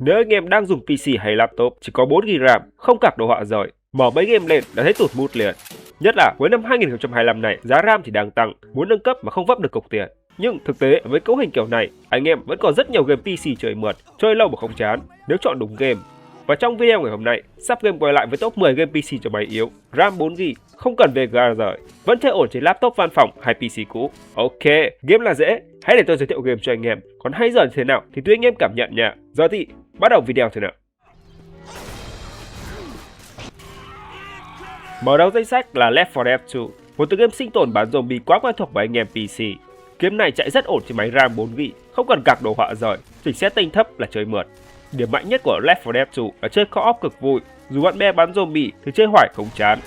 Nếu anh em đang dùng PC hay laptop chỉ có 4GB RAM, không card đồ họa rồi, mở mấy game lên đã thấy tụt mood liền. Nhất là cuối năm 2025 này, giá RAM thì đang tăng, muốn nâng cấp mà không vấp được cục tiền. Nhưng thực tế với cấu hình kiểu này, anh em vẫn còn rất nhiều game PC chơi mượt, chơi lâu mà không chán nếu chọn đúng game. Và trong video ngày hôm nay, sắp game quay lại với top 10 game PC cho máy yếu, RAM 4GB, không cần VGA rồi, vẫn chơi ổn trên laptop văn phòng hay PC cũ. Ok, game là dễ, hãy để tôi giới thiệu game cho anh em, còn hay giờ như thế nào thì tùy anh em cảm nhận nha. Giờ thì bắt đầu video thôi nào. Mở đầu danh sách là Left 4 Dead 2, một tựa game sinh tồn bán zombie quá quen thuộc với anh em PC. Game này chạy rất ổn trên máy RAM 4GB, không cần card đồ họa rời, chỉnh setting thấp là chơi mượt. Điểm mạnh nhất của Left 4 Dead 2 là chơi co-op cực vui, dù bạn bè bắn zombie thì chơi hoài không chán.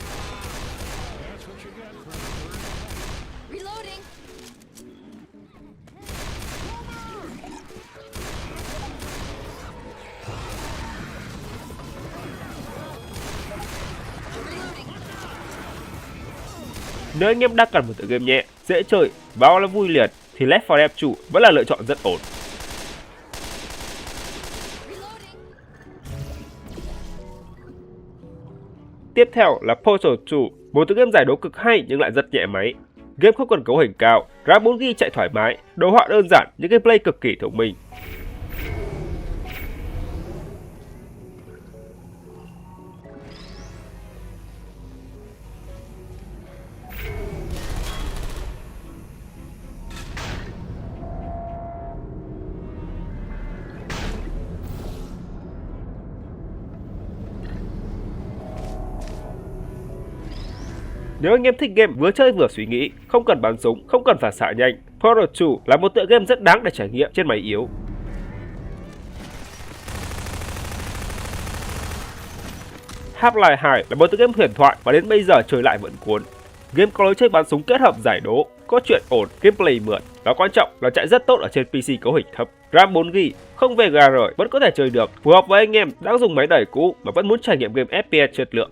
Nếu anh em đang cần một tựa game nhẹ, dễ chơi, vào là vui liền thì Left 4 Dead 2 vẫn là lựa chọn rất ổn. Tiếp theo là Portal 2, một tựa game giải đấu cực hay nhưng lại rất nhẹ máy. Game không cần cấu hình cao, RAM 4GB chạy thoải mái, đồ họa đơn giản nhưng gameplay cực kỳ thông minh. Nếu anh em thích game vừa chơi vừa suy nghĩ, không cần bắn súng, không cần phản xạ nhanh, Portal 2 là một tựa game rất đáng để trải nghiệm trên máy yếu. Half-Life 2 là một tựa game huyền thoại và đến bây giờ chơi lại vẫn cuốn. Game có lối chơi bắn súng kết hợp giải đố, có chuyện ổn, gameplay mượt, và quan trọng là chạy rất tốt ở trên PC cấu hình thấp. RAM 4GB, không VGA rồi vẫn có thể chơi được, phù hợp với anh em đang dùng máy đẩy cũ mà vẫn muốn trải nghiệm game FPS chất lượng.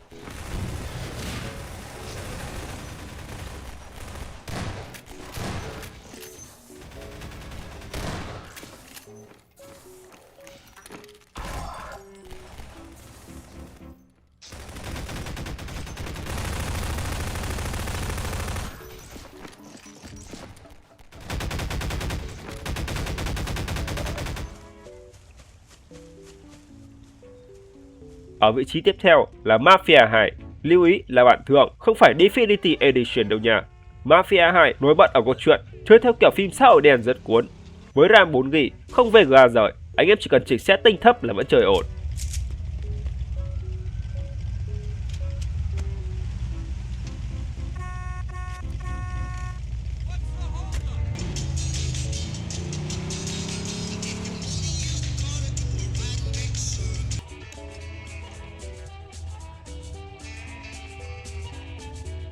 Ở vị trí tiếp theo là Mafia 2. Lưu ý là bản thượng, không phải Definitive Edition đâu nha. Mafia 2 nổi bật ở câu chuyện chơi theo kiểu phim xã hội đen rất cuốn. Với RAM 4GB, không VGA rời, anh em chỉ cần chỉnh setting thấp là vẫn chơi ổn.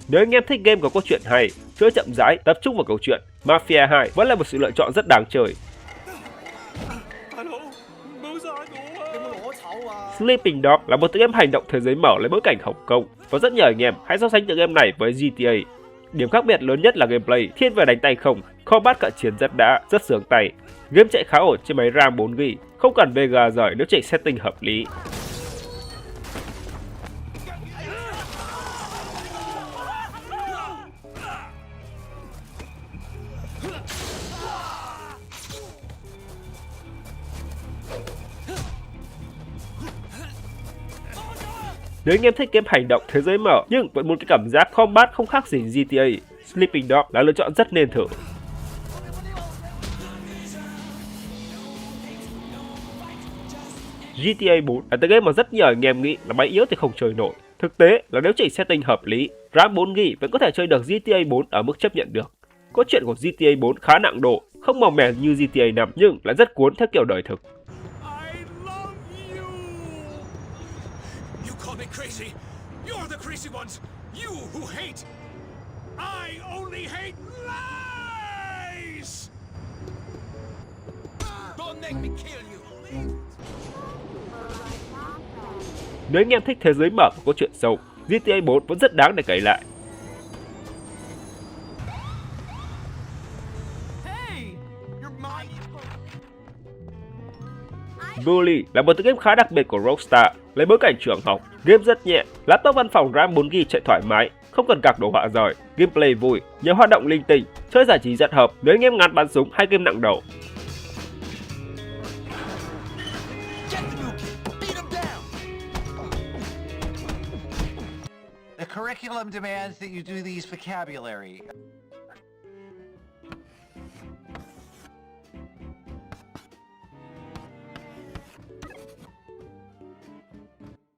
Nếu anh em thích game có câu chuyện hay, chơi chậm rãi, tập trung vào câu chuyện, Mafia 2 vẫn là một sự lựa chọn rất đáng chơi. Sleeping Dog là một tựa game hành động thế giới mở lấy bối cảnh Hồng Kông, và rất nhiều anh em hãy so sánh tựa game này với GTA. Điểm khác biệt lớn nhất là gameplay thiên về đánh tay không, combat cận chiến rất đã, rất sướng tay. Game chạy khá ổn trên máy RAM 4GB, không cần VGA rời nếu chỉnh setting hợp lý. Nếu anh em thích game hành động thế giới mở nhưng vẫn muốn cái cảm giác combat không khác gì GTA, Sleeping Dog là lựa chọn rất nên thử. GTA 4 là tựa game mà rất nhiều anh em nghĩ là máy yếu thì không chơi nổi. Thực tế là nếu chỉnh setting hợp lý, RAM 4GB vẫn có thể chơi được GTA 4 ở mức chấp nhận được. Cốt truyện của GTA 4 khá nặng độ, không màu mè như GTA 5 nhưng lại rất cuốn theo kiểu đời thực. Crazy. You're the crazy ones. You who hate. I only hate lies. Don't make me kill you. Nếu anh em thích thế giới mở của câu chuyện sâu, GTA 4 vẫn rất đáng để cày lại. Bully là một tựa game khá đặc biệt của Rockstar, lấy bối cảnh trường học. Game rất nhẹ, laptop văn phòng RAM 4GB chạy thoải mái, không cần card đồ họa giỏi, gameplay vui, nhiều hoạt động linh tinh, chơi giải trí rất hợp nếu anh em ngán bắn súng hay game nặng đầu. The curriculum demands that you do these vocabulary.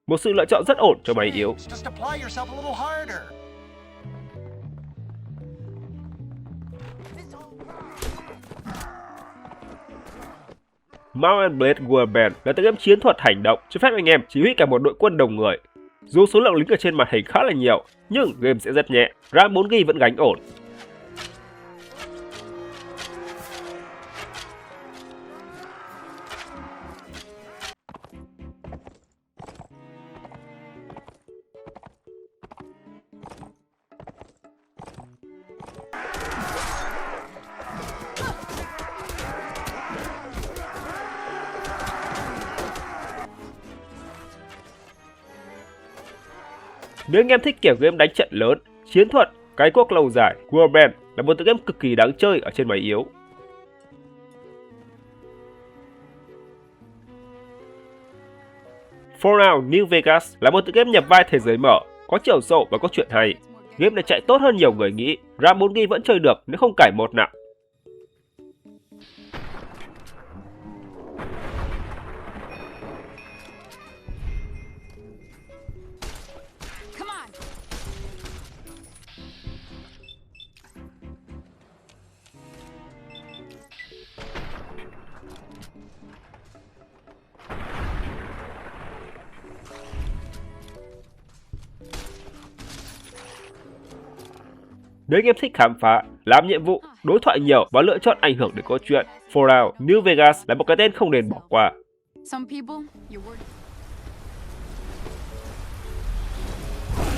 Một sự lựa chọn rất ổn cho máy yếu. Just apply yourself a little harder. Mount and Blade Warband là tựa game chiến thuật hành động cho phép anh em chỉ huy cả một đội quân đồng người. Dù số lượng lính ở trên màn hình khá là nhiều, nhưng game sẽ rất nhẹ, RAM 4GB vẫn gánh ổn. Nếu anh em thích kiểu game đánh trận lớn, chiến thuật, cái quốc lâu dài, Warband là một tựa game cực kỳ đáng chơi ở trên máy yếu. Fallout New Vegas là một tựa game nhập vai thế giới mở, có chiều sâu và có chuyện hay. Game này chạy tốt hơn nhiều người nghĩ, RAM 4GB vẫn chơi được nếu không cải mod nặng. Nếu anh em thích khám phá, làm nhiệm vụ, đối thoại nhiều và lựa chọn ảnh hưởng đến câu chuyện, Fallout New Vegas là một cái tên không nên bỏ qua.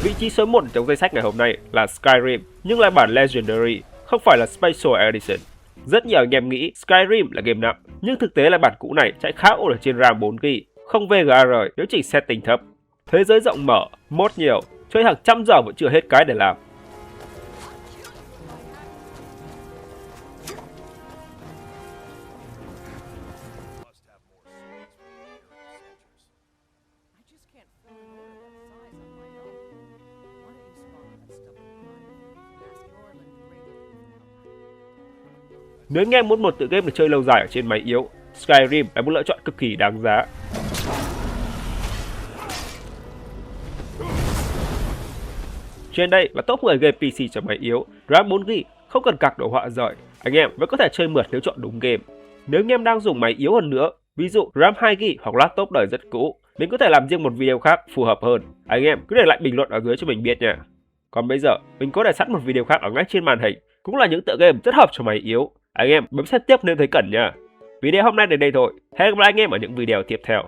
Vị trí số 1 trong danh sách ngày hôm nay là Skyrim, nhưng là bản Legendary, không phải là Special Edition. Rất nhiều anh em nghĩ Skyrim là game nặng, nhưng thực tế là bản cũ này chạy khá ổn ở trên RAM 4GB, không VGR nếu chỉnh setting thấp. Thế giới rộng mở, mod nhiều, chơi hàng trăm giờ vẫn chưa hết cái để làm. Nếu anh em muốn một tựa game để chơi lâu dài ở trên máy yếu, Skyrim là một lựa chọn cực kỳ đáng giá. Trên đây là top 10 game PC cho máy yếu, RAM 4GB, không cần card đồ họa giỏi, anh em vẫn có thể chơi mượt nếu chọn đúng game. Nếu anh em đang dùng máy yếu hơn nữa, ví dụ RAM 2GB hoặc laptop đời rất cũ, mình có thể làm riêng một video khác phù hợp hơn. Anh em cứ để lại bình luận ở dưới cho mình biết nha. Còn bây giờ, mình có để sẵn một video khác ở ngay trên màn hình, cũng là những tựa game rất hợp cho máy yếu. Anh em bấm xem tiếp nếu thấy cần nha. Video hôm nay đến đây thôi. Hẹn gặp lại anh em ở những video tiếp theo.